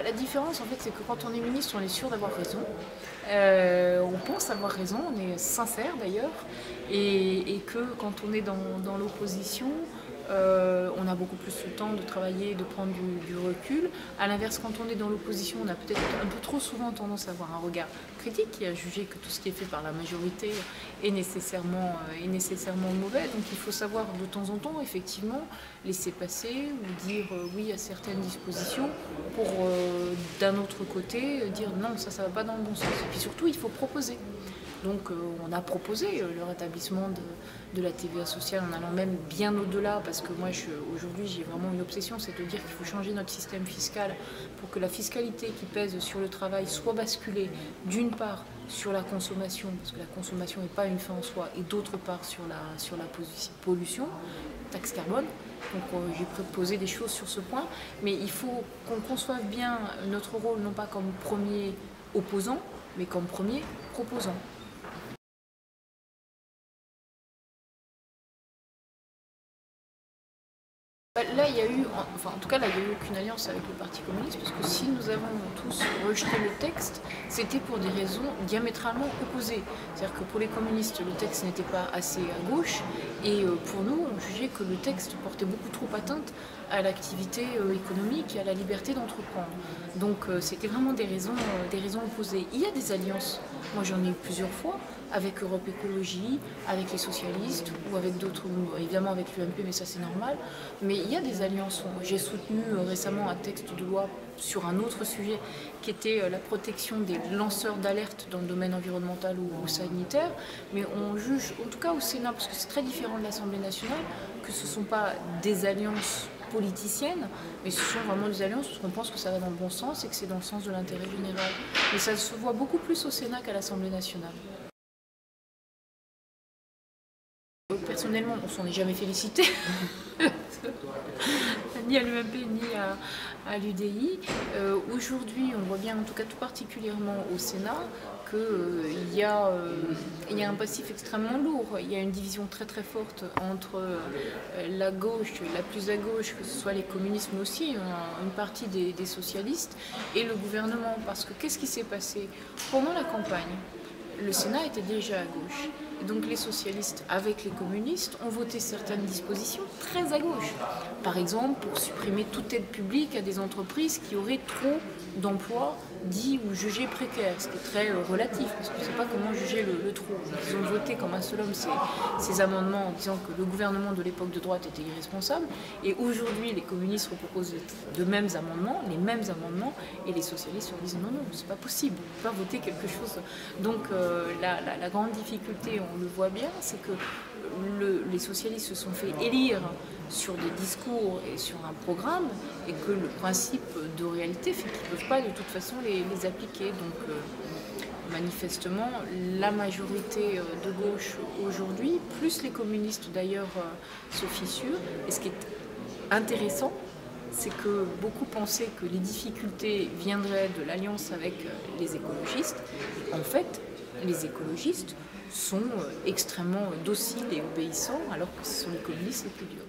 La différence, en fait, c'est que quand on est ministre, on est sûr d'avoir raison. On pense avoir raison, on est sincère d'ailleurs. Et que quand on est dans l'opposition, on a beaucoup plus le temps de travailler, de prendre du recul. À l'inverse, quand on est dans l'opposition, on a peut-être un peu trop souvent tendance à avoir un regard critique et à juger que tout ce qui est fait par la majorité est nécessairement mauvais. Donc il faut savoir de temps en temps, effectivement, laisser passer ou dire oui à certaines dispositions pour, d'un autre côté, dire non, ça va pas dans le bon sens. Et puis surtout, il faut proposer. Donc on a proposé le rétablissement de la TVA sociale en allant même bien au-delà, parce que moi aujourd'hui j'ai vraiment une obsession, c'est de dire qu'il faut changer notre système fiscal pour que la fiscalité qui pèse sur le travail soit basculée d'une part sur la consommation, parce que la consommation n'est pas une fin en soi, et d'autre part sur la pollution, taxe carbone. Donc j'ai proposé des choses sur ce point, mais il faut qu'on conçoive bien notre rôle non pas comme premier opposant, mais comme premier proposant. Là, il y a eu, enfin en tout cas là, il n'y a eu aucune alliance avec le Parti communiste, parce que si nous avons tous rejeté le texte, c'était pour des raisons diamétralement opposées. C'est-à-dire que pour les communistes, le texte n'était pas assez à gauche, et pour nous, on jugeait que le texte portait beaucoup trop atteinte à l'activité économique et à la liberté d'entreprendre. Donc c'était vraiment des raisons opposées. Il y a des alliances, moi j'en ai eu plusieurs fois, avec Europe Écologie, avec les socialistes, ou avec d'autres, évidemment avec l'UMP, mais ça c'est normal. Mais il y a des alliances. J'ai soutenu récemment un texte de loi sur un autre sujet qui était la protection des lanceurs d'alerte dans le domaine environnemental ou sanitaire. Mais on juge, en tout cas au Sénat, parce que c'est très différent de l'Assemblée nationale, que ce ne sont pas des alliances politiciennes, mais ce sont vraiment des alliances parce qu'on pense que ça va dans le bon sens et que c'est dans le sens de l'intérêt général. Mais ça se voit beaucoup plus au Sénat qu'à l'Assemblée nationale. Personnellement, on s'en est jamais félicité, ni à l'UMP ni à l'UDI. Aujourd'hui, on voit bien, en tout cas tout particulièrement au Sénat, qu'il y a un passif extrêmement lourd. Il y a une division très très forte entre la gauche, la plus à gauche, que ce soit les communistes, mais aussi une partie des socialistes, et le gouvernement. Parce que qu'est-ce qui s'est passé pendant la campagne? Le Sénat était déjà à gauche. Et donc les socialistes, avec les communistes, ont voté certaines dispositions très à gauche. Par exemple, pour supprimer toute aide publique à des entreprises qui auraient trop d'emplois dits ou jugés précaires, ce qui est très relatif, parce qu'on ne sait pas comment juger le trop. Ils ont voté comme un seul homme ces amendements en disant que le gouvernement de l'époque de droite était irresponsable, et aujourd'hui les communistes proposent les mêmes amendements, et les socialistes leur disent non, c'est pas possible, on ne peut pas voter quelque chose. Donc la grande difficulté, on le voit bien, c'est que les socialistes se sont fait élire sur des discours et sur un programme, et que le principe de réalité fait qu'ils ne peuvent pas de toute façon les appliquer. Donc manifestement, la majorité de gauche aujourd'hui, plus les communistes d'ailleurs, se fissurent. Et ce qui est intéressant, c'est que beaucoup pensaient que les difficultés viendraient de l'alliance avec les écologistes. En fait, les écologistes sont extrêmement dociles et obéissants, alors que ce sont les communistes les plus durs.